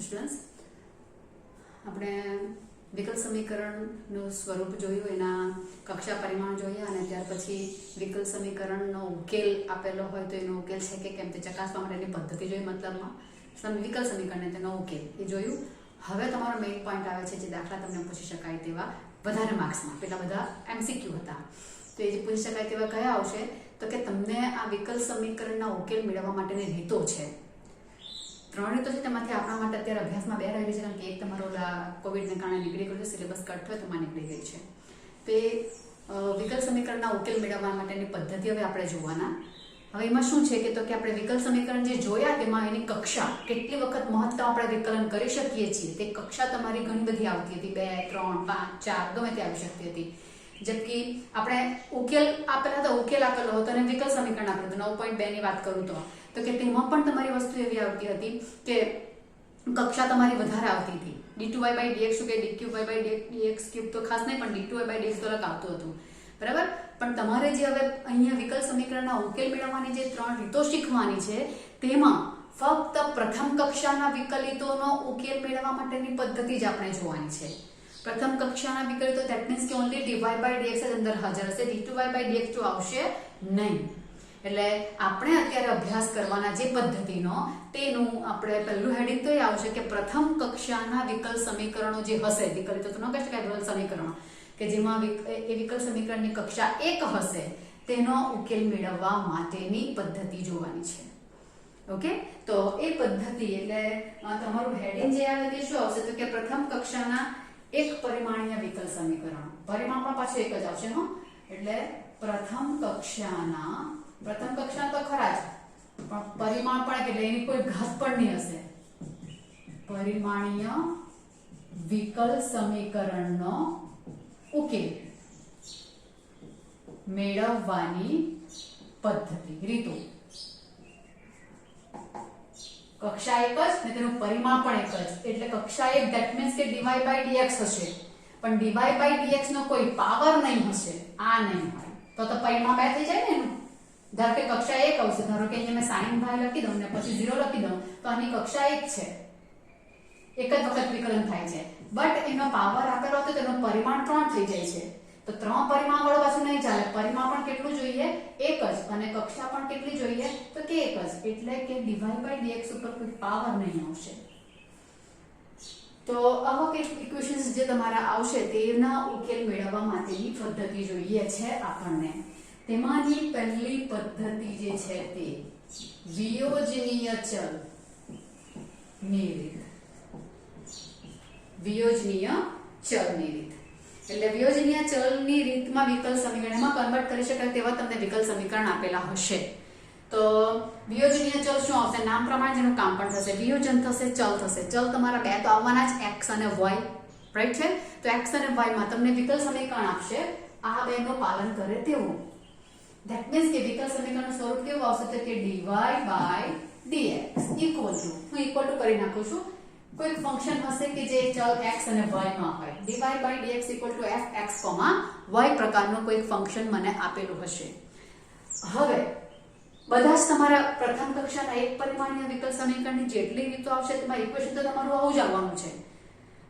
Students આપણે વિકલ સમીકરણનું સ્વરૂપ જોયું, એના કક્ષા પરિમાણ જોયા અને ત્યાર પછી વિકલ સમીકરણનો ઉકેલ આપેલો હોય તો એનો ઉકેલ છે કે કેમ તે ચકાસવા માટેની પદ્ધતિ જોઈ, મતલબમાં વિકલ સમીકરણને તેનો ઉકેલ એ જોયું. હવે તમારો મેઇન પોઈન્ટ આવે છે જે દાખલા તમને પૂછી શકાય તેવા વધારે માર્ક્સમાં, પેલા બધા એમસીક્યુ હતા, તો એ જે પૂછી શકાય તેવા કયા આવશે તો કે તમને આ વિકલ સમીકરણના ઉકેલ મેળવવા માટેની રીતો છે. 3 રીતો છે, તેમાંથી આપણા માટે અત્યારે અભ્યાસમાં 2 રહેલી છે, કારણ કે એક તમારો કોવિડને કારણે નીકળી ગયું છે, સિલેબસ કટ થયો તો નીકળી ગઈ છે. તો એ વિકલ સમીકરણના ઉકેલ મેળવવા માટેની પદ્ધતિ હવે આપણે જોવાના. હવે એમાં શું છે કે આપણે વિકલ સમીકરણ જે જોયા તેમાં એની કક્ષા કેટલી વખત મહત્તમ આપણે વિકલન કરી શકીએ છીએ તે કક્ષા તમારી ઘણી બધી આવતી હતી, 2, 3, 5, 4 ગમે તે આવી શકતી હતી. જબકી આપણે ઉકેલ આપેલા હતો, ઉકેલ આપેલો હતો અને વિકલ સમીકરણ આપેલું હતું 9.2 ની વાત કરું તો કે તેમાં પણ તમારી વસ્તુ એવી આવતી હતી કે કક્ષા તમારી વધારે આવતી હતી. d2y/dx કે dq/dx³ તો ખાસ નહીં, પણ d2y/dx તો આવતું હતું, બરાબર. પણ તમારે જે હવે અહીંયા વિકલ સમીકરણના ઉકેલ મેળવવાની જે 3 રીતો શીખવાની છે તેમાં ફક્ત પ્રથમ કક્ષાના વિકલિતોનો ઉકેલ મેળવવા માટેની પદ્ધતિ જ આપણે જોવાની છે. પ્રથમ કક્ષાના વિકલિતો ધેટ મીન્સ કે ઓન્લી dy/dx જ અંદર હાજર હશે, d2y/dx તો આવશે નહીં. એટલે આપણે અત્યારે અભ્યાસ કરવાના જે પદ્ધતિનો તેનું આપણે પહેલું હેડિંગ તો એ આવશે કે પ્રથમ કક્ષાના વિકલ સમીકરણો જે હશે, વિકલિતો તો ન કહી શકાય, વિકલ સમીકરણો કે જેમાં એ વિકલ સમીકરણની કક્ષા 1 હશે તેનો ઉકેલ મેળવવા માટેની પદ્ધતિ જોવાની છે. ઓકે, તો એ પદ્ધતિ એટલે તમારું હેડિંગ જે આવે તે શું આવશે તો કે પ્રથમ કક્ષાના એક પરિમાણીય વિકલ સમીકરણો. પરિમાણ પણ પાછું એક જ આવશે, હો. એટલે પ્રથમ કક્ષા તો ખરા જ, પણ પરિમાણ પણ એટલે એની કોઈ ઘાત પણ નહીં હશે. પરિમાણીય વિકલ સમીકરણનો ઉકેલ મેળવવાની પદ્ધતિ, રીતો. કક્ષા એક જ ને તેનું પરિમાણ પણ એક જ, એટલે કક્ષા એક ધેટ મીન્સ કે dy/dx હશે, પણ dy/dx નો કોઈ પાવર નહીં હશે, આ નહીં હોય તો પરિમાણ 2 થઈ જાય ને એનું. ધારો કે કક્ષા 1 આવશે, ધારો કે અહીંયા મેં sin લખી દઉં ને પછી 0 લખી દઉં તો આની કક્ષા 1 છે, એક જ વખત વિકલન થાય છે. બટ એનો પાવર આપેલો હતો તેનો પરિમાણ 3 થઈ જાય છે, તો 3 પરિમાણ વાળો પાછું નહીં ચાલે. પરિમાણ પણ કેટલું જોઈએ? એક જ, અને કક્ષા પણ કેટલી જોઈએ તો કે એક જ, એટલે કે dy/dx ઉપર કોઈ પાવર નહીં આવશે. તો આવા કે ઇક્વેશન્સ જે તમારા આવશે તેના ઉકેલ મેળવવા માટેની પદ્ધતિ જોઈએ છે આપણને. તેમાંની પહેલી પદ્ધતિ જે છે તે વિયોજનીય ચલ ની રીત. વિયોજનીય ચલની રીત એટલે વિયોજનીય ચલની રીતમાં વિકલ સમીકરણમાં કન્વર્ટ કરી શકાય તેવા તમને વિકલ સમીકરણ આપેલા હશે. તો વિયોજનીય ચલ શું આવશે? નામ પ્રમાણે જેનું કામ પણ થશે, વિયોજન થશે, ચલ થશે. ચલ તમારા 2 તો આવવાના જ, x અને y, રાઈટ છે. તો x અને y માં તમને વિકલ સમીકરણ આપશે આ બેનું પાલન કરે તેવું. ધેટ મીન્સ કે વિકલ સમીકરણનું સ્વરૂપ કેવું આવશે તો કે dy/dx ઇક્વલ ટુ, હું ઇક્વલ ટુ કરી નાખું છું, કોઈક ફંક્શન હશે કે જે ચલ x અને y માં હોય. dy/dx equal to fx, y પ્રકારનું કોઈક ફંક્શન મને આપેલું હશે. હવે બધા જ તમારા પ્રથમ કક્ષાના એક પરિમાણીય વિકલ સમીકરણની જેટલી રીતો આવશે તેમાં ઇક્વેશન તો તમારું આવું જ આવવાનું છે.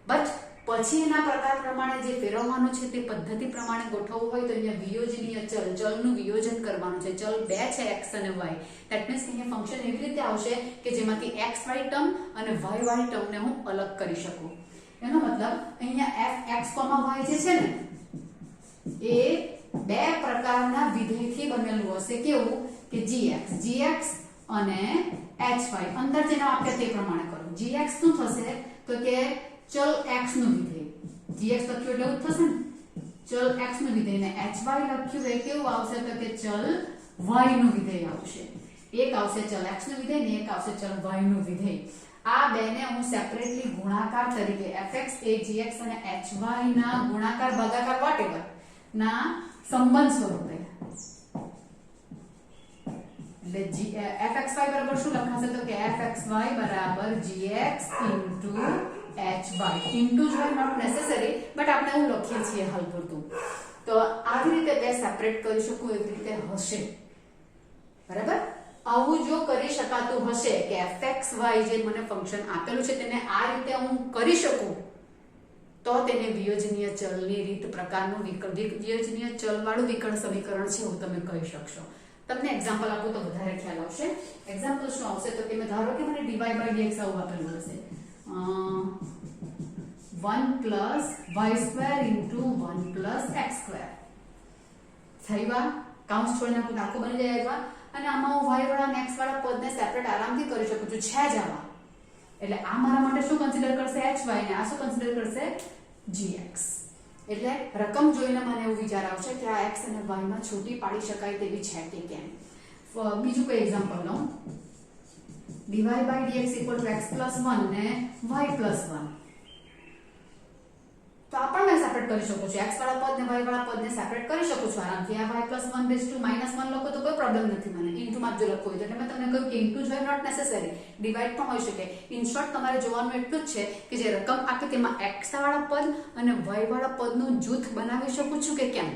બટ પછી એના પ્રકાર પ્રમાણે જે ફેરવવાનું છે તે પદ્ધતિ પ્રમાણે ગોઠવવું હોય તો અહીંયા વિયોજનીય ચલનું વિયોજન કરવાનું છે. ચલ 2 છે, x અને y. ધેટ મીન્સ કે અહીંયા ફંક્શન એવી રીતે આવશે કે જેમાંથી x વાળી ટર્મ અને y વાળી ટર્મને હું અલગ કરી શકું. એનો મતલબ અહીંયા fx, y જે છે ને એ 2 પ્રકારના વિધેયથી બનેલું હશે. કેવું કે gx અને hy. અંદર જેને આપ્યા તે પ્રમાણે કરો. gx શું થશે તો કે ચલ x નું વિધેય, gx લખ્યું એટલે એવું થશે ને, ચલ x નું વિધેય, ને hy લખ્યું એ કેવું આવશે તો કે ચલ y નું વિધેય આવશે. એક આવશે ચલ x નું વિધેય ને એક આવશે ચલ y નું વિધેય. આ બેને હું સેપરેટલી ગુણાકાર તરીકે fx એ gx અને hy ના ગુણાકાર ભાગાકાર વોટેવર ના સંબંધ સ્વરૂપે, એટલે fxy બરાબર શું લખાશે તો કે fxy બરાબર gx ઇન્ટુ hy. ઇન્ટુ જ હોય, નોટ નેસેસરી, બટ આપણે એવું લખીએ છીએ હલ પૂરતું. તો આવી રીતે બે સેપરેટ કરી શકું એવી રીતે હશે, બરાબર. આવું જો કરી શકાતું હશે કે fxy જે મને ફંક્શન આપેલું છે તેને આ રીતે હું કરી શકું તો તેને વિયોજનીય ચલની રીત પ્રકારનું વિયોજનીય ચલ વાળું વિકલ સમીકરણ છે એવું તમે કહી શકશો. તમને એક્ઝામ્પલ આપું તો વધારે ખ્યાલ આવશે. એક્ઝામ્પલ શું આવશે તો કે મેં ધારો કે મને dy/dx આવું આપેલું હશે 1 + y² * 1 + x². થઈવા કાઉન્સ છોડીને આપણું આખું બની જાય એવા અને આમાં હું y વાળા અને x વાળા પદને સેપરેટ આરામથી કરી શકું છું છે જ આવા. એટલે આ મારા માટે શું કન્સિડર કરશે hy ને આ શું કન્સિડર કરશે gx. એટલે રકમ જોઈને મને એવું વિચાર આવશે કે આ x અને y માં છૂટી પાડી શકાય તેવી છે કે કેમ. બીજું કોઈ એક્ઝામ્પલ લઉં. dy/dx = x + 1 ને y + 1. તો આ પણ મેં સેપરેટ કરી શકું છું. x વાળા પદ ને y વાળા પદને સેપરેટ કરી શકું છું આરામથી. આ y + 1 - 1 લખો તો કોઈ પ્રોબ્લેમ નથી મને. ઇન્ટુ માં જો લખવું હોય તો એટલે મેં તમને કહ્યું કે ઇન્ટુ જ હોય, નોટ નેસેસરી. ડિવાઇડ પણ હોઈ શકે. ઇન શોર્ટ તમારે જોવાનું એટલું જ છે કે જે રકમ આપે તેમાં x વાળા પદ અને y વાળા પદનું જૂથ બનાવી શકું છું કે કેમ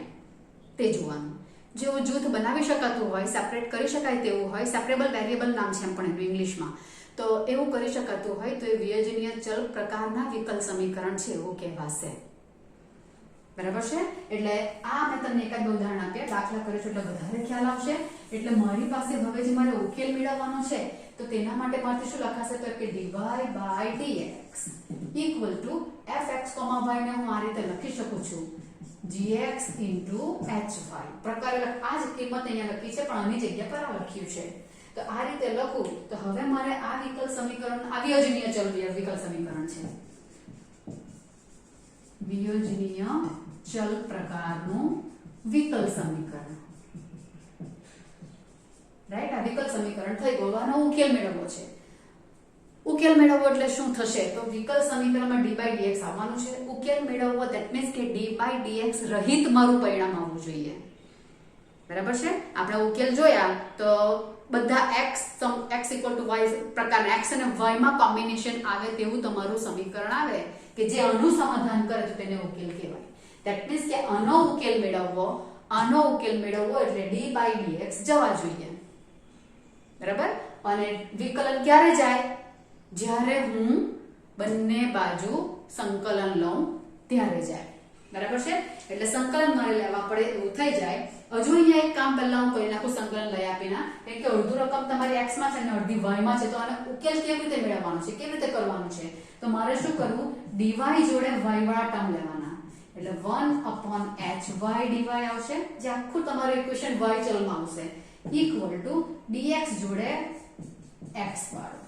તે જોવાનું. જો જૂથ બનાવી શકાતું હોય, સેપરેટ કરી શકાય તેવું હોય, સેપરેબલ વેરિયેબલ નામ છે એમ પણ એનું ઇંગ્લિશમાં, તો એવું કરી શકાતું હોય તો એ વિયોજનીય ચલ પ્રકારના વિકલ સમીકરણ છે એવું કહેવાશે. બરાબર છે? એટલે આ મેં તમને એકાદ બે ઉદાહરણ આપ્યા, દાખલા કર્યો એટલે વધારે ખ્યાલ આવશે. એટલે મારી પાસે હવે જે મારે ઉકેલ મેળવવાનો છે તો તેના માટે મારે શું લખાશે તો કે dy/dx = fx, y ને હું આ રીતે લખી શકું છું gx * hy. પ્રકારે આ જ કિંમત અહીંયા લખી છે પણ આની જગ્યા પર આ લખ્યું છે. તો આ રીતે લખું તો હવે મારે આ વિકલ સમીકરણ, આ વિયોજનીય ચલ વિકલ સમીકરણ છે. વિયોજનીય ચલ પ્રકારનું વિકલ સમીકરણ. રાઈટ? આ વિકલ સમીકરણ થઈ ગયું. આનો ઉકેલ મેળવવો છે. ઉકેલ મેળવવો એટલે શું થશે તો વિકલ સમીકરણમાં dy/dx આવવાનું છે. ઉકેલ મેળવવો ધેટ મીન્સ કે dy/dx રહિત મારું પરિણામ આવવું જોઈએ. બરાબર છે? આપણે ઉકેલ જોયા તો બધા x = y પ્રકારના x અને y માં કોમ્બિનેશન આવે તેવું તમારું સમીકરણ આવે કે જે આનું સમાધાન કરે તો તેને ઉકેલ કહેવાય. ધેટ મીન્સ કે આનો ઉકેલ મેળવવો એટલે dy/dx જવા જોઈએ. બરાબર? અને વિકલન ક્યારે જાય? જ્યારે હું બંને બાજુ સંકલન લઉં ત્યારે જાય. બરાબર છે? એટલે સંકલન મારે લેવા પડે એવું થઈ જાય. હજુ અહીંયા એક કામ પહેલા હું કરી નાખું સંકલન લઈ આપીના, કે અડધું રકમ તમારી x માં છે અને અડધી y માં છે. તો આનો ઉકેલ કેવી રીતે મેળવવાનો છે, કેવી રીતે કરવાનું છે તો મારે શું કરવું dy જોડે y વાળા ટર્મ લેવાના. એટલે 1/hy dy આવશે જે આખું તમારું ઇક્વેશન y ચલમાં આવશે = dx જોડે x વાળું.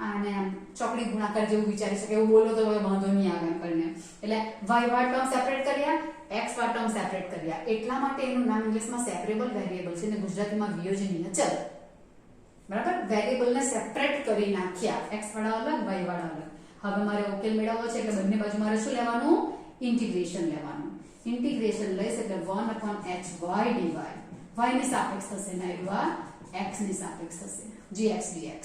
આને ચોકડી ગુણાકાર જેવું વિચારી શકે એવું બોલો તો હવે વાંધો નહીં આવે એમ કરીને. એટલે y વાળા ટર્મ સેપરેટ કર્યા, x વાળા ટર્મ સેપરેટ કર્યા. એટલા માટે એનું નામ ઇંગ્લિશમાં સેપરેબલ વેરિયેબલ છે અને ગુજરાતીમાં વિયોજનીય ચલ. બરાબર? વેરિયેબલ ને સેપરેટ કરી નાખ્યા. x વાળા અલગ, y વાળા અલગ. હવે મારે ઉકેલ મેળવવો છે એટલે બંને બાજુ મારે શું લેવાનું? ઇન્ટિગ્રેશન લેવાનું. ઇન્ટિગ્રેશન લઈશ એટલે 1/hy dy y ની સાપેક્ષ થશે ને x ની સાપેક્ષ થશે gx dx.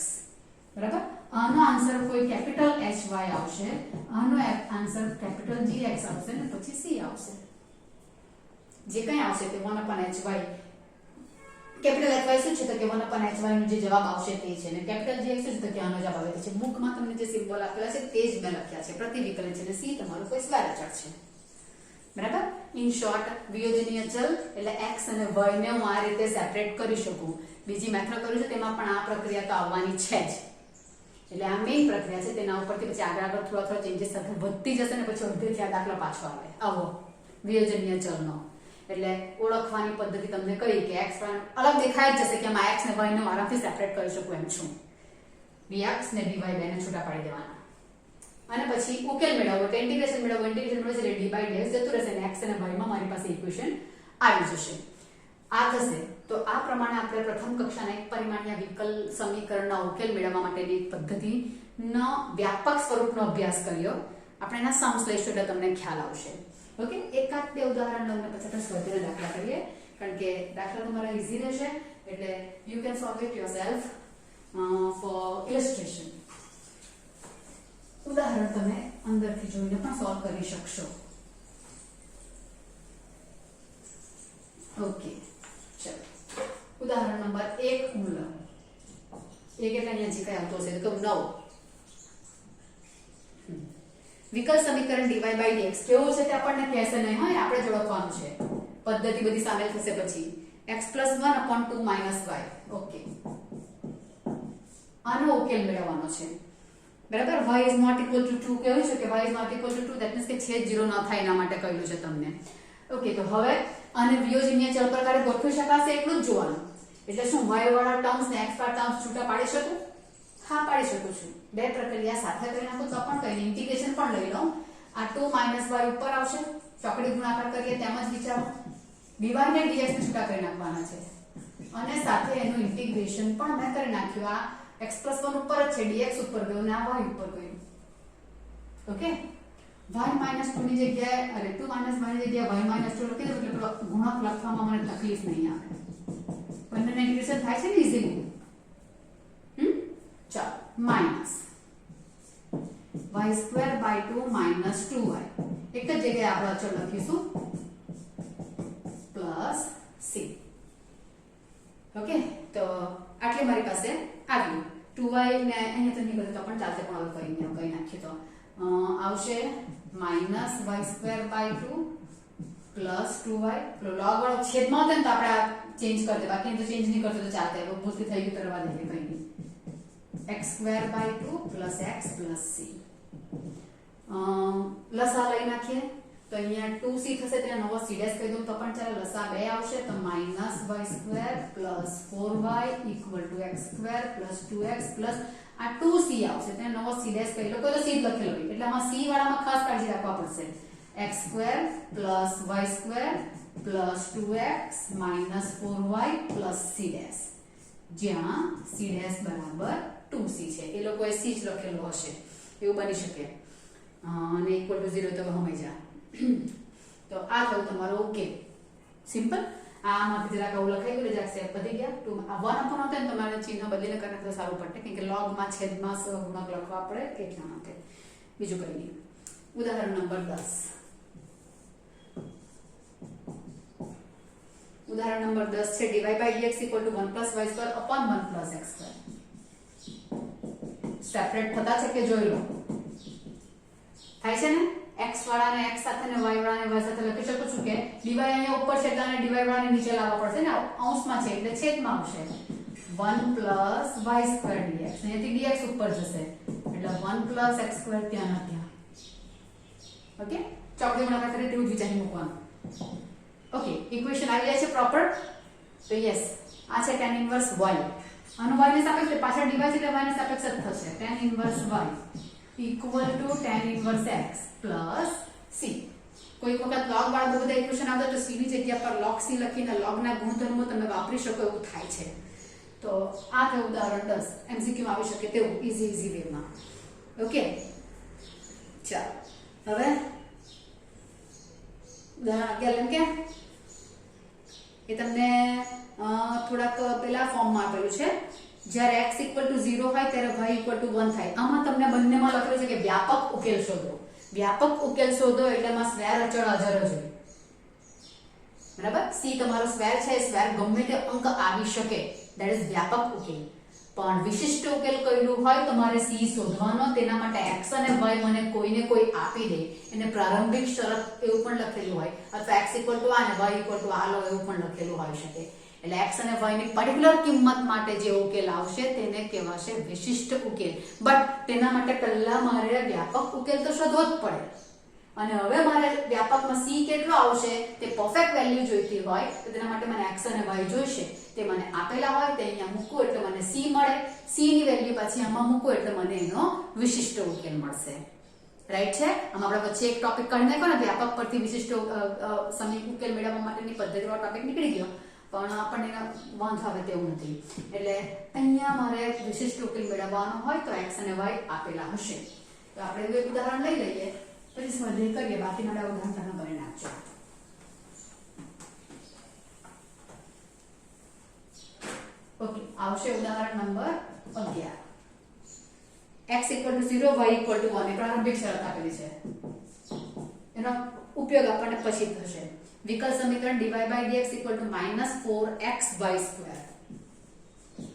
બરાબર? આનો આન્સર કોઈ કેપિટલ hy આવશે, આનો આન્સર કેપિટલ gx આવશે ને પછી c આવશે. જે કંઈ આવશે તે 1/hy. કેપિટલ hy શું છે તો કે 1/hy નો જે જવાબ આવશે તે છે ને કેપિટલ gx શું છે તો કે આનો જવાબ આવે છે. બુકમાં તમને જે સિમ્બોલ આપેલા છે તે જ મેં લખ્યા છે. પ્રતિવિકલન છે અને c તમારું કોઈ સ્ક્વેર અચળ છે. બરાબર? ઇન શોર્ટ વિયોજનીય ચલ એટલે x અને y ને હું આ રીતે સેપરેટ કરી શકું. બીજી મેથડ કરું છું તેમાં પણ આ પ્રક્રિયા તો આવવાની છે જ. એટલે આ મેઇન પ્રક્રિયા છે. તેના ઉપરથી પછી આગળ થોડા ચેન્જીસ સાથે વધતી જશે ને પછી અડધેથી આ દાખલા પાછો આવે આવો વિયોજનીય ચલનો. એટલે ઓળખવાની પદ્ધતિ તમને કહી કે x અલગ દેખાઈ જ જશે કે આમાં x ને y ને આરામથી સેપરેટ કરી શકું એમ છું. dx ને dy બેને છૂટા પાડી દેવાના. અને પછી ઉકેલ મેળવવો એટલે ઇન્ટિગ્રેશન મેળવવો એટલે dy/dx જતું રહેશે અને x અને y માં મારી પાસે ઇક્વેશન આવી જશે. આ થશે તો આ પ્રમાણે આપણે પ્રથમ કક્ષાના એક પરિમાણીય વિકલ સમીકરણના ઉકેલ મેળવવા માટેની પદ્ધતિનો વ્યાપક સ્વરૂપનો અભ્યાસ કર્યો. આપણે એના સમ્સ લઈશું એટલે તમને ખ્યાલ આવશે. ઓકે? એકાદ બે ઉદાહરણ લઈને પછી આપણે સ્વાધ્યાય દાખલા કરીએ કારણ કે દાખલા તમારા ઈઝી રહેશે એટલે you can solve it yourself for illustration. ઉદાહરણ તમે અંદરથી જોઈને પણ સોલ્વ કરી શકશો. ઓકે ચલો ઉદાહરણ નંબર 1 હું લઉં. 1 એટલે અહીંયા જે કઈ આવતો હશે તો 9. વિકલ સમીકરણ dy by dx કેવું છે તે આપણને કહેશે નહીં, હા આપણે જ ઓળખવાનું છે. પદ્ધતિ બધી સામેલ થશે પછી. x + 1/2 - y. ઓકે, આનો ઉકેલ મેળવવાનો છે. બરાબર. y is not equal to 2 કેવું છે કે y is not equal to 2, that means કે છેદ 0 ન થાય એના માટે કહ્યું છે તમને. ઓકે, તો હવે આને વિયોજનીય ચલ પ્રકારે ગોઠવી શકાશે એટલું જ જોવાનું. એટલે શું y વાળા ટર્મ્સ ને x વાળા ટર્મ્સ છૂટા પાડી શકું? હા, પાડી શકું છું. બે પ્રક્રિયા સાથે કરી નાખો તો પણ કઈ ઇન્ટિગ્રેશન પણ લઈ લો. આ 2 - y ઉપર આવશે, ચોકડી ગુણાકાર કરીએ તેમ જ વિચારો. dy ને dx ને છૂટા કરી નાખવાના છે અને સાથે એનું ઇન્ટિગ્રેશન પણ મેં કરી નાખ્યું. આ x + 1 ઉપર જ છે, dx ઉપર ગયું ને આ y ઉપર ગયું. ઓકે, y - 2 ની જગ્યાએ અરે 2 - y ની જગ્યાએ y - 2 લખી દો એટલે ગુણક લખવામાં મને તકલીફ નહીં આવે. બંનેનું ઇન્ટિગ્રેશન થાય છે ને ઈઝીલી. ચાલો, માઈનસ y² / 2 2y એક જ જગ્યાએ આપણે અચળ લખીશું પ્લસ c. ઓકે, તો આટલી મારી પાસે આવ્યું. 2y ને અહીંયા તો નહીં કરે તો પણ ચાલશે, પણ હવે કરી નાખીએ તો આવશે -y² / 2 પ્લસ 2y. લોગ વાળો છેદમાં હતો ને તો આપણે ચેન્જ કરી દે, બાકી તો ચેન્જ નહીં કરતો તો ચાલશે. હવે ભૂલથી થઈ ગયું કરવા દઈએ કંઈ નહીં. x² / 2 plus x plus c. લસા લઈ નાખીએ તો અહીંયા 2c થશે, ત્યાં નવો c' કહી દઉં તો પણ ચાલે. લસા 2 આવશે તો -y² plus 4y = x² plus 2x plus આ 2c આવશે, ત્યાં નવો c' કહી લો. કોઈ તો c જ લખેલો હોય એટલે આમાં c વાળામાં ખાસ કાળજી રાખવા પડશે. x² plus y² plus 2x minus 4y plus c', જ્યાં c' બરાબર 2c છે. એ લોકોએ c જ લખેલો હશે એવું બની શકે અને = 0 તો હમેશા. તો આ થયું તમારો ઉકેલ. સિમ્પલ. આમાંથી જરાક આવું લખાઈ ગયું, જરાક સેપ વધી ગયા. 2 1 અપોન હતો ને તમારે ચિહ્ન બદલીને કરે તો સારું પડે, કેમ કે લોગમાં છેદમાં સહગુણક લખવા પડે એટલા માટે. બીજું કંઈ નહીં. ઉદાહરણ નંબર 10. ઉદાહરણ નંબર 10 છે dy by dx = 1 + y² upon 1 + x². Separate થતા છે કે જોઈ લો. થાય છે ને? x વાળાને x સાથે ને y વાળાને y સાથે લખી શકું છું કે dy અહીંયા ઉપર છે એટલે dy વાળાને નીચે લાવવા પડશે ને, અંશમાં છે એટલે છેદમાં આવશે. 1 + y² dx, અહીંયાથી dx ઉપર જશે એટલે 1 + x² ત્યાં ના ત્યાં. ઓકે, ચોકડી ગુણાકાર કરી તેવું જ વિચારી મૂકવાનું. ઓકે, ઇક્વેશન આવી જાય છે પ્રોપર. તો યસ, આ છે tan ઇન્વર્સ y. આનો y ને સાપેક્ષ પાછળ dy છે એટલે y ને સાપેક્ષ જ થશે. tan inverse y = tan inverse x plus c. કોઈ વખત log વાળા બધા ઇક્વેશન આવતા તો c ની જગ્યા પર log c લખીને log ના ગુણધર્મો તમે વાપરી શકો એવું થાય છે. તો આ થયું ઉદાહરણ 10. MCQ માં આવી શકે તેવું ઈઝી વેમાં. ઓકે, ચાલો હવે ઉદાહરણ 11 કેમ એ તમને થોડાક પેલા ફોર્મમાં આપેલું છે. જ્યારે x = 0 હોય ત્યારે y = 1 થાય. આમાં તમને બંનેમાં લખેલું છે કે વ્યાપક ઉકેલ શોધો. વ્યાપક ઉકેલ શોધો એટલે એમાં સ્ક્વેર અચળ હાજર જ હોય. બરાબર. c તમારો સ્ક્વેર છે, સ્ક્વેર ગમે તે અંક આવી શકે, ધેટ ઇઝ વ્યાપક ઉકેલ. પણ વિશિષ્ટ ઉકેલ કયું હોય તમારે c શોધવાનો. તેના માટે x અને y મને કોઈને કોઈ આપી દે એને પ્રારંભિક શરત એવું પણ લખેલું હોય, અથવા x = આ અને y = આ લો એવું પણ લખેલું હોઈ શકે. એટલે x અને y ની પર્ટિક્યુલર કિંમત માટે જે ઉકેલ આવશે તેને કહેવાશે વિશિષ્ટ ઉકેલ. બટ તેના માટે પહેલા મારે વ્યાપક ઉકેલ તો શોધવો જ પડે. અને હવે મારે વ્યાપકમાં c કેટલો આવશે તે પરફેક્ટ વેલ્યુ જોઈતી હોય તો તેના માટે મને x અને y જોઈશે. તે મને આપેલા હોય તે અહીંયા મૂકું એટલે મને c મળે. c ની વેલ્યુ પછી આમાં મૂકું એટલે મને એનો વિશિષ્ટ ઉકેલ મળશે. રાઈટ છે? આમાં આપણે વચ્ચે એક ટોપિક કાઢી નાખ્યો ને વ્યાપક પરથી વિશિષ્ટ ઉકેલ મેળવવા માટેની પદ્ધતિવાળો ટોપિક નીકળી ગયો, પણ આપણને વાંધો આવે તેવું નથી. એટલે અહીંયા મારે વિશિષ્ટ ઉકેલ મેળવવાનો હોય તો x અને y આપેલા હશે. તો આપણે એક ઉદાહરણ લઈ લઈએ પછી સ્વાધ્યાય કરીએ. બાકીના ઉદાહરણ તમે કરી નાખજો. ઓકે, આવશે ઉદાહરણ નંબર 11. x = 0 y = 1 એ પ્રારંભિક શરત આપેલી છે. એનો ઉપયોગ આપણને પછી થશે. વિકલ સમીકરણ dy by dx = -4xy².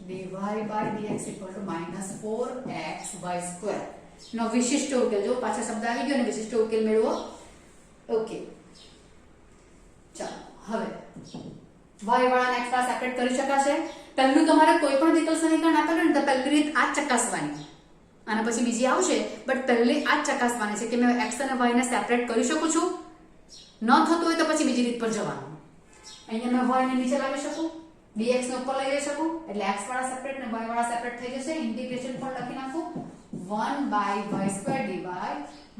dy by dx equal to -4xy² નો વિશિષ્ટ ઉકેલ. જો પાછો શબ્દ આવી ગયો ને વિશિષ્ટ ઉકેલ મેળવો. ઓકે, ચાલો હવે y વાળાને x દ્વારા સેપરેટ કરી શકાશે. પહેલું તમારે કોઈ પણ વિકલ્પ સમીકરણ આપેલું ને તો પહેલી રીત આ જ ચકાસવાની, અને પછી બીજી આવશે, બટ પહેલી આ જ ચકાસવાની છે કે મેં x અને y ને સેપરેટ કરી શકું છું. ન થતું હોય તો પછી બીજી રીત પર જવાનું. અહીંયા મેં y ને નીચે લાવી શકું, dx ને ઉપર લઈ જઈ શકું, એટલે x વાળા સેપરેટ ને y વાળા સેપરેટ થઈ જશે. ઇન્ટિગ્રેશન પણ લખી નાખું 1/y² dy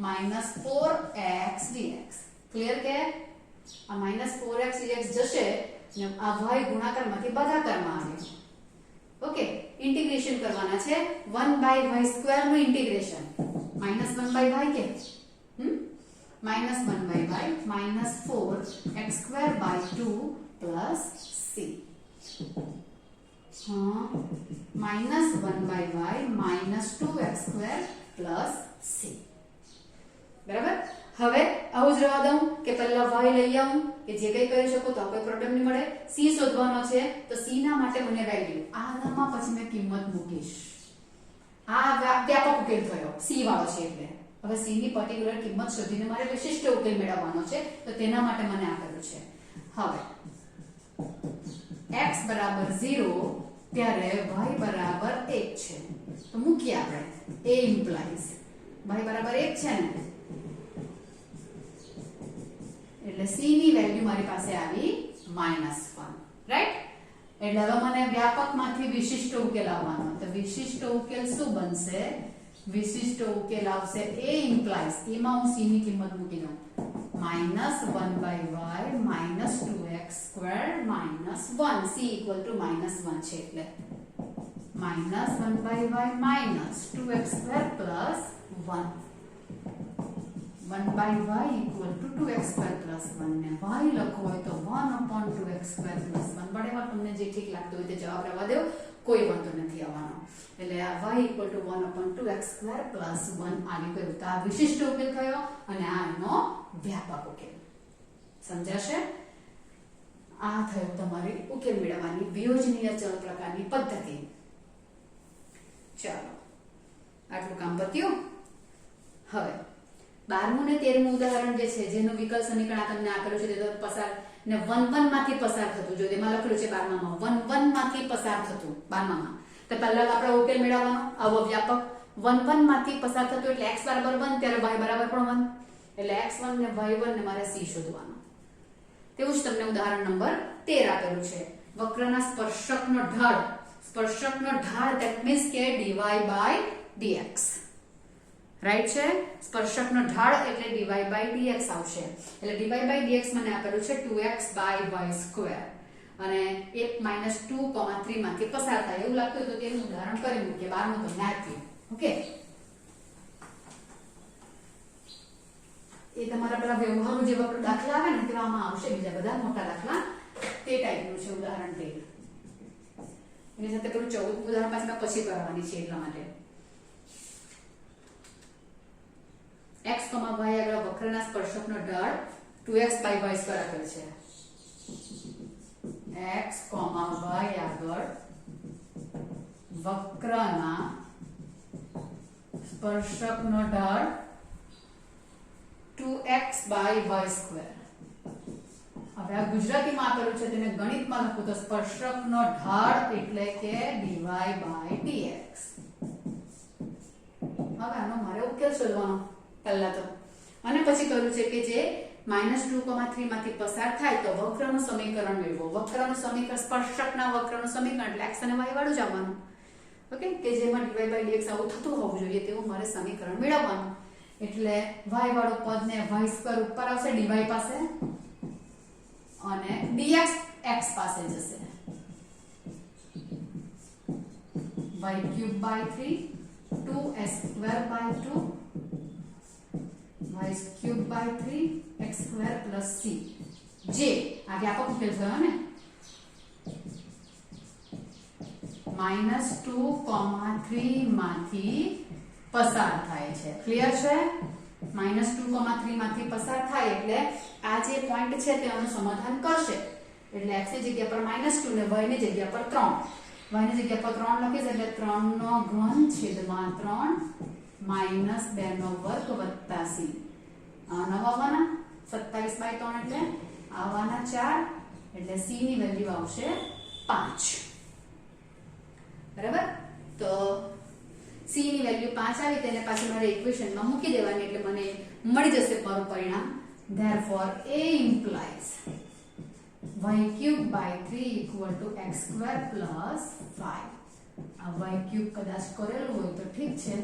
-4x dx. Clear કે આ -4x dx જશે ને આ y ગુણાકારમાંથી ભાગાકારમાં આવે. ઓકે, ઇન્ટિગ્રેશન કરવાના છે 1/y² નું ઇન્ટિગ્રેશન -1/y કે -1/y -4x²/2 plus c. -1/y -2x² plus c. બરાબર. હવે આવું જ રહેવા દઉં કે પહેલા y લઈ આવું કે જે કઈ કરી શકો તો કોઈ પ્રોબ્લેમ નહીં મળે. c શોધવાનો છે તો c ના માટે મને વેલ્યુ આનામાં પછી મેં કિંમત મૂકીશ. આ વ્યાપક ઉકેલ થયો c વાળો છે એટલે હવે c ની પર્ટિક્યુલર કિંમત શોધીને મારે વિશિષ્ટ ઉકેલ મેળવવાનો છે તો તેના માટે મને આપેલું છે. હવે x બરાબર 0 ત્યારે y બરાબર 1 છે તો મૂકીએ આપણે. a ઇમ્પ્લાઇઝ y બરાબર 1 છે ને એટલે c ની વેલ્યુ મારી પાસે આવી -1, રાઈટ. એટલે હવે મને વ્યાપકમાંથી વિશિષ્ટ ઉકેલ આવવાનો. તો વિશિષ્ટ ઉકેલ શું બનશે? વિશિષ્ટ ઉકેલ આવશે a ઇમ્પ્લાઇઝ એમાં હું c ની કિંમત મૂકી દઉં -1/y -2x² -1 c equal to -1 છે એટલે -1/y -2x² plus 1 1/y equal to 2x² plus 1 ને y લખો હોય તો 1/2x² plus 1. બરાબર, તમને જે ઠીક લાગતું હોય તે જવાબ રહેવા દો, કોઈ વાંધો નથી આવવાનો. એટલે આ y equal to 1/2x² plus 1 આવી ગયું. તો આ વિશિષ્ટ ઉકેલ થયો અને આ એનો વ્યાપક ઉકેલ. સમજાશે? આ થયો તમારી ઉકેલ મેળવવાની વિયોજનીય ચલ પ્રકારની પદ્ધતિ. ચાલો, આટલું કામ પત્યું. હવે 12મું ને 13મું ઉદાહરણ જે છે જેનું વિકલ્પ સમીકરણ તમને આપેલું છે તે તો પસાર ને 1 માંથી પસાર થતું. જો તેમાં લખેલું છે 12માં 1 માંથી પસાર થતું 12માં. તો પહેલા આપણે ઉકેલ મેળવવાનો આવો વ્યાપક 1 માંથી પસાર થતું એટલે x બરાબર 1 ત્યારે y બરાબર પણ 1 એટલે x1 ને y1 ને મારે c શોધવાનો. તેવું જ તમને ઉદાહરણ નંબર 13 આપેલું છે. વક્રના સ્પર્શકનો ઢાળ that means કે dy by dx. રાઈટ છે. સ્પર્શકનો ઢાળ એટલે dy by dx આવશે. એટલે dy by dx મને આપેલું છે 2x/y² અને 1 -2,3 માંથી પસાર થાય એવું લાગતું હોય તો તેનું ઉદાહરણ કરી મૂકીએ. 12મું તમને આપ્યું. ઓકે, એ તમારા પેલા વ્યવહારુ જે દાખલા આવે ને તેવામાં આવશે. બીજા બધા મોટા દાખલા તે ટાઈપનું છે ઉદાહરણ 13. એની સાથે પેલું 14મું ઉદાહરણ પાછું મેં પછી કરવાની છે એટલા માટે. x, y આગળ વક્રના સ્પર્શકનો ઢાળ 2x/y² આપેલ છે. x, y આગળ વક્રના સ્પર્શકનો ઢાળ 2x/y². હવે આ ગુજરાતીમાં આપેલું છે તેને ગણિતમાં લખું તો સ્પર્શકનો ઢાળ એટલે કે dy by dx. હવે આનો મારે ઉકેલ શોધવાનો પહેલા તો, અને પછી કર્યું છે કે જે -2,3 માંથી પસાર થાય તો વક્રનું સમીકરણ મેળવો. વક્રનું સમીકરણ સ્પર્શકના વક્રનું સમીકરણ એટલે x અને y વાળું જ આવવાનું. ઓકે, કે જેમાં dy by dx આવું થતું હોવું જોઈએ તેવું મારે સમીકરણ મેળવવાનું. એટલે y વાળું પદ ને y² ઉપર આવશે dy પાસે અને dx x પાસે જશે. y³/3 2s²/2 y³/3 x² plus c. જે આ વ્યાપક ઉકેલ થયો ને -2,3 માંથી પસાર થાય છે. ક્લિયર છે? -2,3 માંથી પસાર થાય એટલે આ જે પોઈન્ટ છે તેનું સમાધાન કરશે. એટલે x ની જગ્યા પર -2 ને y ની જગ્યા પર 3 y ની જગ્યા પર 3 લખીશ એટલે 3 નો ઘન છેદમાં 3 માઈનસ 2 નો વર્ગ વત્તા c. નવાવાના 27/3 એટલે આવાના 4 એટલે c ની વેલ્યુ આવશે 5. બરાબર? તો c ની વેલ્યુ 5 આવી તેને પાછું મારે ઇક્વેશનમાં મૂકી દેવાની એટલે મને મળી જશે પરિણામ. therefore a implies y cube by 3 equal to x square plus 5. આ y cube કદાચ કરેલું હોય તો ઠીક છે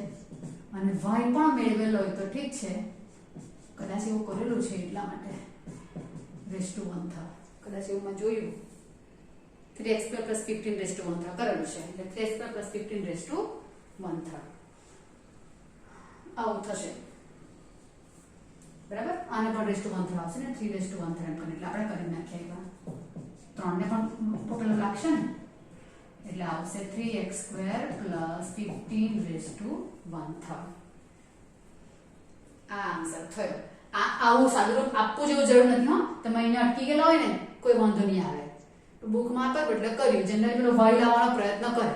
અને y પણ મેળવેલો હોય તો ઠીક છે. કદાચ એવું કરેલું છે એટલા માટે રેઝ ટુ 1 થાય. કદાચ એવું મેં જોયું 3x plus 15 raised to 1 કરેલું છે એટલે 3x plus 15 raised to 1 થાય. આવું થશે. બરાબર? આને પણ raised to 1 આવશે ને 3 raised to 1 થાય એટલે આપણે કરી નાખીએ. 3 ને પણ ટોટલ લાગશે ને એટલે આવશે 3x square plus 15 raised to 1 થાય. આ આન્સર થયો. આવું સાદુરૂપ આપવું જેવું જરૂર નથી. હો તમે અહીંયા અટકી ગયેલા હોય ને કોઈ વાંધો નહીં આવે. બુકમાં આપ્યું એટલે કર્યું. જનરલી પેલો વાય લાવવાનો પ્રયત્ન કરે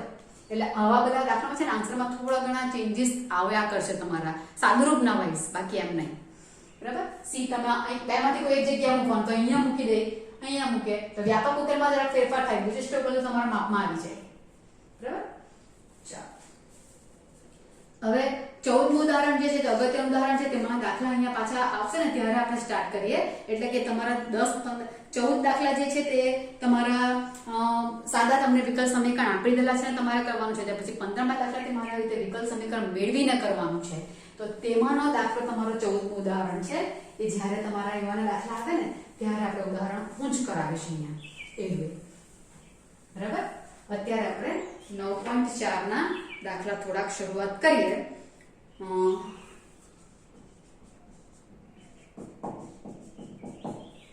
એટલે આવા બધા દાખલામાં છે ને આન્સરમાં થોડા ઘણા ચેન્જીસ આવ્યા કરશે તમારા સાદુરૂપ ના વાઇસ, બાકી એમ નહીં. બરાબર? સી તમે બેમાંથી કોઈ એક જગ્યાએ મૂકવાનું તો અહીંયા મૂકી દે, અહીંયા મૂકે તો વ્યાપક ઉકેલમાં જરા ફેરફાર થાય, વિશિષ્ટ ઉકેલ તમારા માપમાં આવી જાય. બરાબર? ચાલો હવે 14મું ઉદાહરણ જે છે તે અગત્યનું ઉદાહરણ છે. તેમાં દાખલા અહીંયા પાછા આવશે ને ત્યારે આપણે સ્ટાર્ટ કરીએ. એટલે કે તમારા 14 દાખલા જે છે તે તમારા સાદા તમને વિકલ સમીકરણ આપી દેલા છે ને તમારે કરવાનું છે. ત્યાર પછી 15મા દાખલા તમારે આવી રીતે વિકલ સમીકરણ મેળવીને કરવાનું છે. તો તેમાંનો દાખલો તમારો 14મું ઉદાહરણ છે. એ જ્યારે તમારા એવાના દાખલા આવે ને ત્યારે આપણે ઉદાહરણ હું જ કરાવીશ અહીંયા એવું. બરાબર? અત્યારે આપણે 9.4 ના દાખલા થોડાક શરૂઆત કરીએ.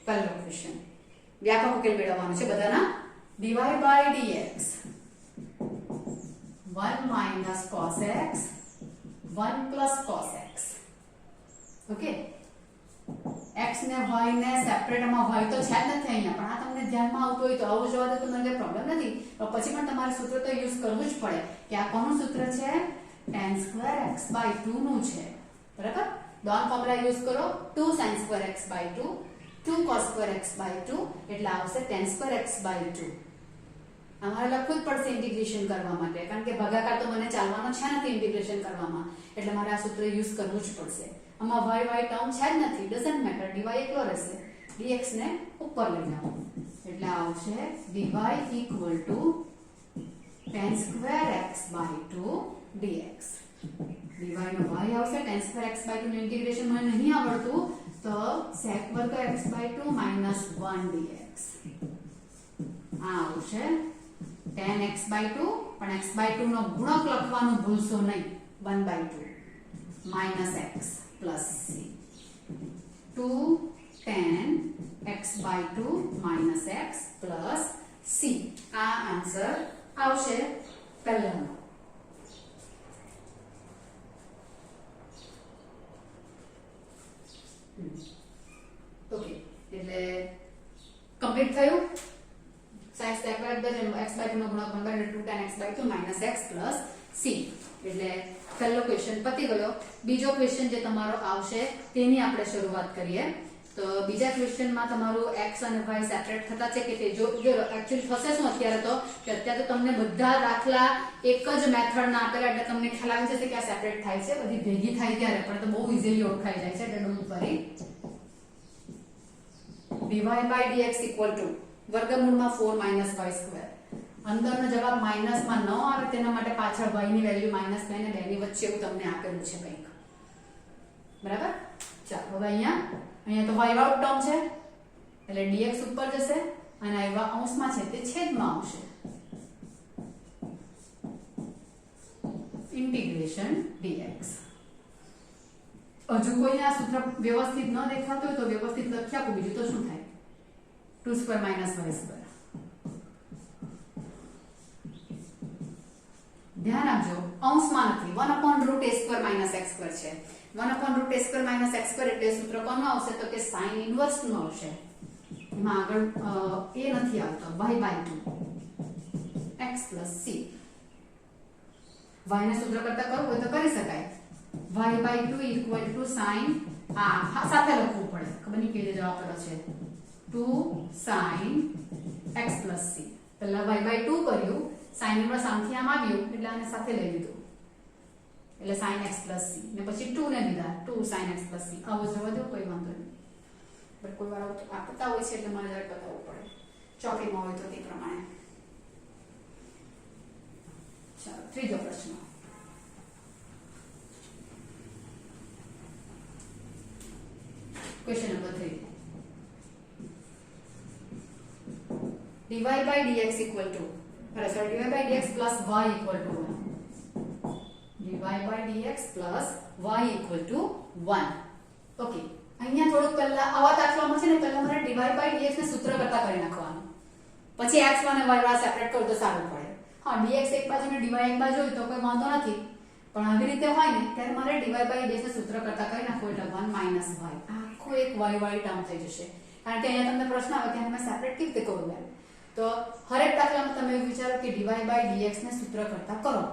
પહેલો ક્વેશ્ચન વ્યાપક ઉકેલ મેળવવાનો છે બધાના. dy by dx 1 minus cos x 1 plus cos x. Okay, x ને y ને સેપરેટ માં y તો છે જ નથી અહીંયા, પણ આ તમને ધ્યાનમાં આવતું હોય તો આવું જવા દો તો મને પ્રોબ્લેમ નથી. પણ પછી પણ તમારે સૂત્ર તો યુઝ કરવું જ પડે કે આ કોનું સૂત્ર છે? tan square x by 2 નું છે. બરાબર? ડોન ફોર્મ્યુલા યુઝ કરો 2 sin square x by 2 2 cos square x by 2 એટલે આવશે tan square x by 2. અમારે લખવું જ પડશે ઇન્ટિગ્રેશન કરવા માટે, કારણ કે ભાગાકાર તો મને ચાલવાનો છે નથી ઇન્ટિગ્રેશન કરવામાં, એટલે મારે આ સૂત્ર યુઝ કરવું જ પડશે. આમાં y ટર્મ છે જ નથી, ડઝન્ટ મેટર, dy એકલો રહેશે. dx ને ઉપર લઈ જાઓ એટલે આવશે dy equal to tan square x by 2 dx. dy no y આવશે, tan square x by 2 નું ઇન્ટિગ્રેશન મને નહીં આવડતું તો sec વર્ગ x by 2 minus 1 dx. આ આવશે tan x by 2, પણ x by 2 નો ગુણક લખવાનું ભૂલશો નહીં, 1 by 2 minus x plus c. 2 tan x by 2 minus x plus c. આ આન્સર આવશે પહેલાનો. ઓકે, એટલે કમ્પ્લીટ થયું. sin sec x by 2 નો ગુણક 1 by 2 tan x by 2 minus x plus c. એટલે પહેલો ક્વેશ્ચન પતી ગયો. બીજો ક્વેશ્ચન જે તમારો આવશે તેની આપણે શરૂઆત કરીએ. તો બીજા ક્વેશ્ચનમાં તમારું x અને y સેપરેટ થતા છે કે તે જો એક્ચ્યુઅલી થશે શું અત્યારે તો કે અત્યારે તો તમને બધા દાખલા એક જ મેથડના આપેલા એટલે તમને ખ્યાલ આવી જશે કે આ સેપરેટ થાય છે, બધી ભેગી થાય ત્યારે પણ તો બહુ ઈઝીલી ઓળખાઈ જાય છે. એટલે don't worry. dy by dx equal to વર્ગમૂળમાં 4 minus y square. અંદરનો જવાબ માઈનસમાં ન આવે તેના માટે પાછળ y ની વેલ્યુ -2 ને 2 ની વચ્ચે એવું તમને આપેલું છે કંઈક. બરાબર? ચાલો હવે અહીંયા તો y આઉટ ટર્મ છે એટલે dx ઉપર જશે અને આ અંશમાં છે તે છેદમાં આવશે. Integration dx. હજુ કોઈને આ સૂત્ર વ્યવસ્થિત ન દેખાતું હોય તો વ્યવસ્થિત લખી આપું, બીજું તો શું થાય? 2 square minus y square. ધ્યાન આપજો અંશમાં નથી, 1/√a square minus x square છે. 1/√a square minus x square એટલે સૂત્ર કોનું આવશે તો કે sin ઇન્વર્સ નું આવશે. એમાં આગળ a નથી આવતો, y by 2 x x plus c y ને સૂત્ર કરતા કરવું હોય તો કરી શકાય y/2 equal to sin સાથે લખવું પડે ખબર નહીં કેવી રીતે જવાબ કર્યો છે 2 sin x plus c પહેલા y/2 કર્યું sin ઇન્વર્સ આમથી આમ આવ્યું એટલે આને સાથે લઈ લીધું એટલે sin x plus c ને પછી 2 ને લીધા 2 sin x plus c આવો જવા દો કોઈ વાંધો નહીં બટ કોઈ વાર આપતા હોય છે એટલે મારે જરા બતાવવું પડે ચોકીમાં હોય તો તે પ્રમાણે ચાલો ત્રીજો પ્રશ્ન question number 3 dy by dx equal to sorry dy by dx plus y equal to 1 dy by dx plus y equal to 1 okay અહીંયા થોડુંક પહેલા આવા દાખલામાં છે ને પહેલા મારે dy by dx ને સૂત્ર કરતા કરી નાખવાનું પછી x અને y વાળા સેપરેટ કરો તો સારું પડે હા dx એક બાજુ ને dy એક બાજુ હોય તો કોઈ વાંધો નથી પણ આવી રીતે હોય ને ત્યારે મારે dy by dx ને સૂત્ર કરતા કરી નાખો એટલે 1 - y આખો એક y વાળી ટર્મ થઈ જશે કારણ કે અહીંયા તમને પ્રશ્ન આવે કે આને મેં સેપરેટ કેવી રીતે કરું યાર તો હરેક દાખલામાં તમે એવું વિચારો કે dy by dx ને સૂત્ર કરતા કરો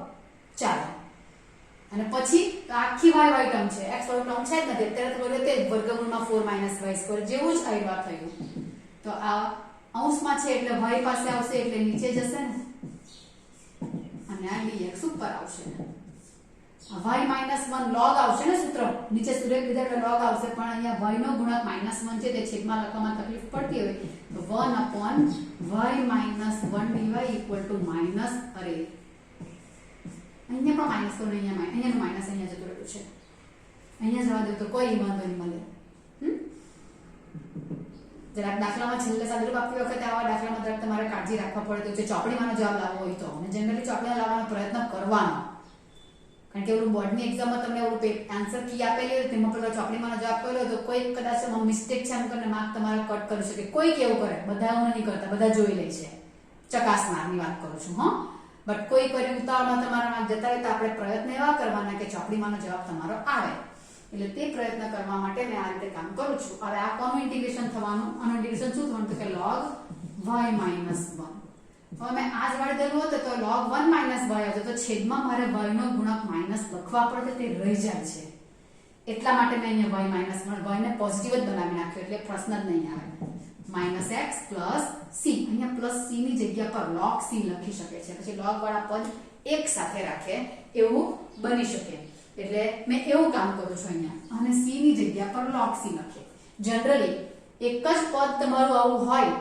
ચાલો અને પછી આખી y ટર્મ છે x વાળું ટર્મ છે જ નથી અત્યારે તો બોલે તે વર્ગમૂળમાં 4 - y² જેવું જ આવી વાત થયું તો આ અંશમાં છે એટલે y પાસે આવશે એટલે નીચે જશે ને અને આ dx ઉપર આવશે y - 1 log આવશે ને સૂત્ર નીચે સૂત્ર લીધા એટલે log આવશે પણ અહીંયા y નો ગુણક -1 છે તે છેદમાં લખવામાં તકલીફ પડતી હોય તો 1/y - 1 dy equal to minus અરે અહીંયા પણ માઈનસ તો નહીં અહીંયાનું માઈનસ અહીંયા જતું રહ્યું છે અહીંયા જવા દો તો કોઈ વાંધો નહીં મળે જરાક દાખલામાં છેલ્લે સાદુરૂપ આપતી વખતે આવા દાખલામાં જરાક તમારે કાળજી રાખવા પડે તો જે ચોપડીમાંનો જવાબ લાવવો હોય તો અને જનરલી ચોપડીમાં લાવવાનો પ્રયત્ન કરવાનો કારણ કે ઓલું બોર્ડની એક્ઝામમાં તમને ઓલું આન્સર કી આપેલી હોય તેમાં પેલો ચોપડીમાંનો જવાબ કર્યો તો કોઈ કદાચ મિસ્ટેક છે એમ કરીને માર્ક તમારે કટ કરી શકે કોઈ કેવું કરે બધા એવું નથી કરતા બધા જોઈ લે છે ચકાસનારની વાત કરું છું હા બટ કોઈ કરી ઉતાવળમાં તમારા માર્ક જતા રહે તો આપણે પ્રયત્ન એવા કરવાના કે ચોપડીમાંનો જવાબ તમારો આવે એટલે તે પ્રયત્ન કરવા માટે મેં આ રીતે કામ કરું છું હવે આ કોનું ઇન્ટિગ્રેશન થવાનું આનું ઇન્ટિગ્રેશન શું થવાનું તો કે log y - 1 હવે મેં આ જ વાળી દેલું હતું તો log 1 - y આવતો તો છેદમાં મારે y નો ગુણક માઈનસ લખવા પડે તે રહી જાય છે એટલા માટે મેં અહીંયા y - 1 y ને પોઝિટિવ જ બનાવી નાખ્યો એટલે પ્રશ્ન જ નહીં આવે -x plus c અહીંયા પ્લસ c ની જગ્યા પર log c લખી શકે છે પછી log વાળા પદ એક સાથે રાખે એવું બની શકે એટલે મેં એવું કામ કરું છું અહીંયા અને c ની જગ્યા પર log c લખે જનરલી એક જ પદ તમારું આવું હોય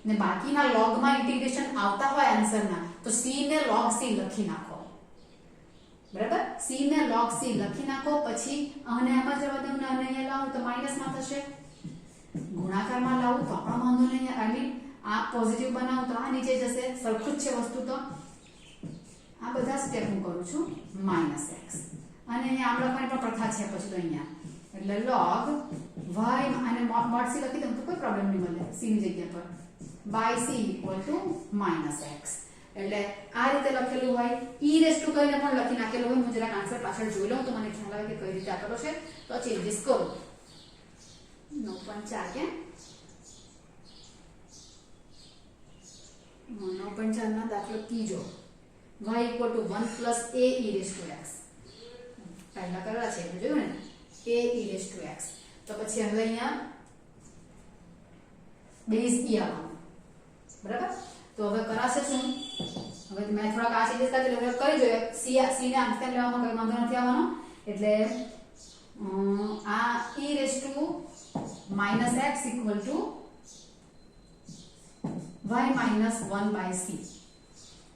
ને બાકીના log માં ઇન્ટિગ્રેશન આવતા હોય આન્સરના તો c ને log c લખી નાખો બરાબર c ને log c લખી નાખો પછી આને આમાં જવા દઉં ને અહીંયા લાવું તો માઈનસ માં થશે ગુણાકારમાં લાવું તો પણ વાંધો નહીં આઈ મીન આ પોઝિટિવ બનાવું તો આ નીચે જશે સરખું જ છે વસ્તુ તો આ બધા સ્ટેપ હું કરું છું -x અને અહીંયા આમ લખવાની પણ પ્રથા છે પછી તો અહીંયા એટલે log y અને mod c લખી દઉં તો કોઈ પ્રોબ્લેમ નહીં મળે c ની જગ્યા પર by c equal to -x એટલે આ રીતે લખેલું હોય e રેસ ટુ કરીને પણ લખી નાખેલું હોય હું જરાક આન્સર પાછળ જોઈ લઉં તો મને ખ્યાલ આવે કે કઈ રીતે આપેલો છે તો ચેન્જીસ કરું 9.4 કે 9.4 ના દાખલો ત્રીજો y equal to 1 plus a e raised to x પહેલા કરેલા છે એટલે જોયું ને a e raised to x તો પછી હવે અહીંયા બેઝ e આવવાનું બરાબર તો હવે કરાશે શું હવે મેં થોડા આ ચેન્જીસ કરી એટલે કરી જોઈએ c ને આમ તેમ લેવામાં કોઈ વાંધો નથી આવવાનો એટલે આ e raised to -x equal to y minus 1 by c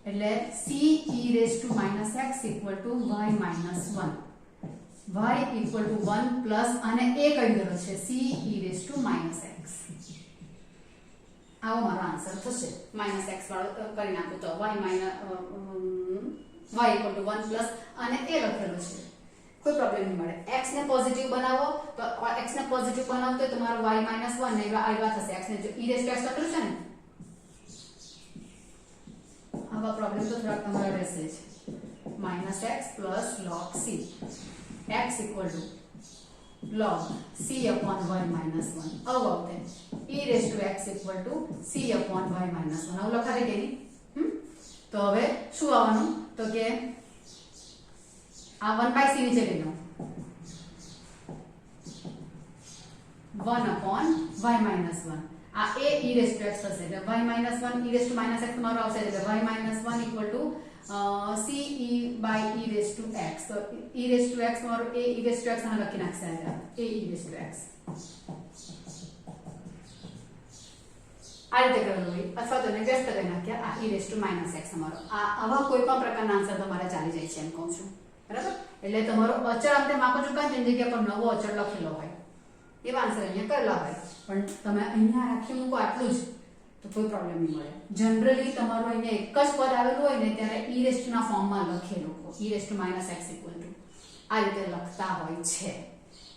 એટલે c e raised to -x equal to y minus 1 y equal to 1 plus અને a કઈ ગયો છે c e raised to -x આવો મારો આન્સર થશે -x વાળો કરી નાખું તો y equal to 1 plus અને a લખેલો છે કોઈ પ્રોબ્લેમ નહીં મળે x ને પોઝિટિવ બનાવો તો x ને પોઝિટિવ બનાવો તો તમારો y - 1 ને આવા થશે x ને જો e raised to x લખેલું છે ને આવા પ્રોબ્લેમ તો થોડા તમારા રહેશે જ -x plus log c x equal to log c upon y minus 1 अब આવતે e raised to x equal to c upon y minus 1 આવું લખાય કે નહીં તો હવે શું આવવાનું તો કે આ 1/c નીચે લઈ લો 1/y-1 આ a e raised to x થશે એટલે y-1 e raised to -x તમારો આવશે એટલે y-1 equal to c e by e raised to x તો e raised to x તમારો a e raised to x ને લખી નાખશે આ a e raised to x આ રીતે કરેલું હોય અથવા તો એને વ્યસ્ત કરી નાખ્યા આ e raised to -x તમારો આ આવા કોઈ પણ પ્રકારના આન્સર તમારે ચાલી જાય છે એમ કહું છું બરાબર એટલે તમારો અચળ આપણે માપો ચૂકા તેની જગ્યા પર નવો અચળ લખેલો હોય એવા આન્સર અહીંયા કરેલા હોય પણ તમે અહીંયા રાખી મૂકો આટલું જ તો કોઈ પ્રોબ્લેમ નહીં મળે જનરલી તમારું અહીંયા એક જ પદ આવેલું હોય ને ત્યારે e raised to ના ફોર્મમાં લખેલું e raised to -x equal to આ રીતે લખતા હોય છે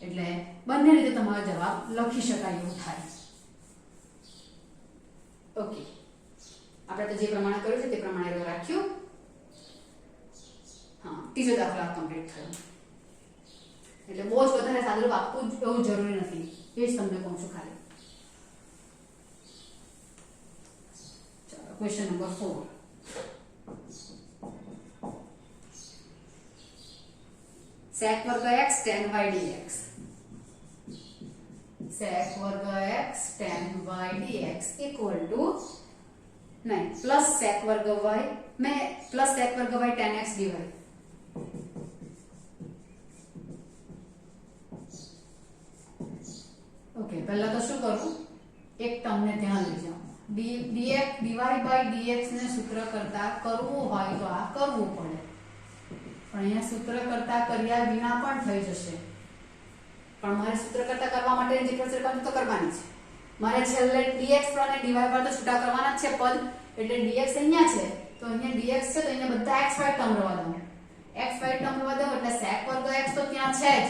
એટલે બંને રીતે તમારો જવાબ લખી શકાય એવું થાય ઓકે આપણે તો જે પ્રમાણે કર્યું છે તે પ્રમાણે રાખ્યું હા ત્રીજો દાખલો કમ્પ્લીટ થયો એટલે બહુ જ વધારે સાદું આપવું એવું જરૂરી નથી એ જ તમને કહું છું ખાલી ચાલો ક્વેશ્ચન નંબર 4 sec વર્ગ x tan y dx sec વર્ગ x tan y dx equal to नहीं प्लस sec वर्ग y में प्लस sec वर्ग y tan x dy okay पहला तो શું કરું એક તમને ધ્યાન લઈ જાઓ dx dy by dx ને સૂત્ર કરતા કરવું હોય તો આ કરવું પડે પણ અહીંયા સૂત્ર કરતા કર્યા વિના પણ થઈ જશે પણ મારે સૂત્ર કરતા કરવા માટે જે પ્રોસેસ તો કરવાની છે મારે છેલ્લે dx પર અને dy પર તો છૂટા કરવાના છે પદ એટલે dx અહીંયા છે તો અહીંયા dx છે તો અહીંયા બધા xy ટર્મ રહેવા દઉં xy ટર્મ રહેવા દઉં એટલે sec વર્ગ x તો ત્યાં છે જ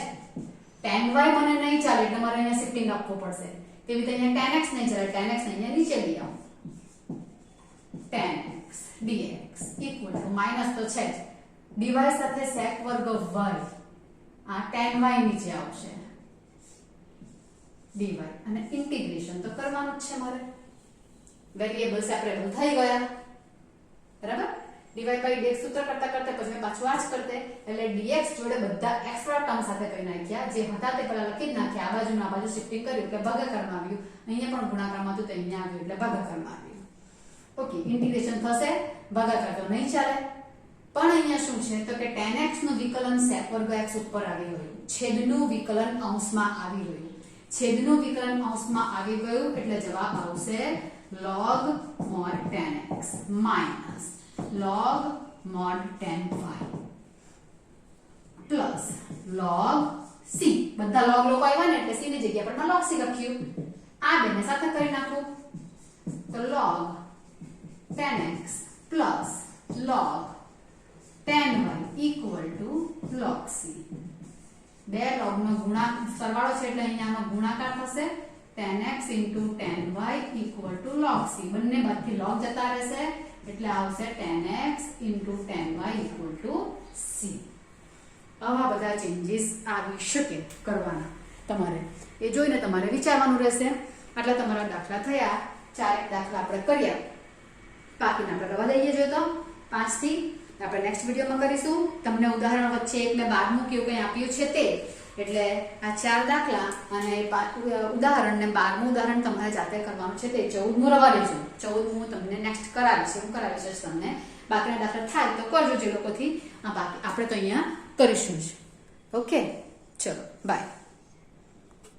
tan y મને નહીં ચાલે એટલે મારે અહીંયા શિફ્ટિંગ આપવું પડશે તેવી રીતે અહીંયા tan x નહીં ચાલે tan x ને અહીંયા નીચે લઈ આવું tan x dx equal to minus તો છે જ dy સાથે sec વર્ગ y આ tan y નીચે આવશે dy અને ઇન્ટિગ્રેશન તો કરવાનું જ છે મારે વેરીએબલ સેપરેબલ થઈ ગયા બરાબર dy by dx સૂત્ર કરતા કરતા પછી પાછું આ જ કરતે એટલે dx જોડે બધા એક્સ્ટ્રા ટર્મ સાથે કરી નાખ્યા જે હતા તે પહેલા લખી જ નાખ્યા આ બાજુ ના બાજુ શિફ્ટિંગ કર્યું એટલે ભાગાકારમાં આવ્યું અહીંયા પણ ગુણાકારમાં હતું તો અહીંયા આવ્યું એટલે ભાગાકારમાં આવ્યું ઓકે ઇન્ટિગ્રેશન થશે ભાગાકાર તો નહીં ચાલે પણ અહીંયા શું છે તો કે tan x નું વિકલન sec વર્ગ x ઉપર આવી ગયું છેદનું વિકલન અંશમાં આવી ગયું છેદનું વિકલન અંશમાં આવી ગયું એટલે જવાબ આવશે log mod tan x minus log mod tan y plus log c બધા log લોકો આવ્યા ને એટલે c ની જગ્યા પર મેં log c લખ્યું આ બેને સાથે કરી નાખું તો log tan x plus log tan y equal to log c બે log નો સરવાળો છે એટલે અહીંયાનો ગુણાકાર થશે tan x tan y equal to log c બંને બાજુથી log જતા રહેશે એટલે આવશે tan x tan y equal to c આવા બધા ચેન્જીસ આવી શકે કરવાના તમારે એ જોઈને તમારે વિચારવાનું રહેશે આટલા તમારા દાખલા થયા ચારેક દાખલા આપણે કર્યા બાકીના આપણે રવા દઈએ જોઈએ તો 5 થી આપણે નેક્સ્ટ વિડિયોમાં કરીશું તમને ઉદાહરણ વચ્ચે એક મેં 12મું કેવું કંઈ આપ્યું છે તે એટલે આ 4 દાખલા અને ઉદાહરણ ને 12મું ઉદાહરણ તમારે જાતે કરવાનું છે તે 14મું રવા દેજો 14મું તમને નેક્સ્ટ કરાવીશ હું કરાવીશ તમને બાકીના દાખલા થાય તો કરજો જે લોકોથી બાકી આપણે તો અહીંયા કરીશું જ ઓકે ચલો બાય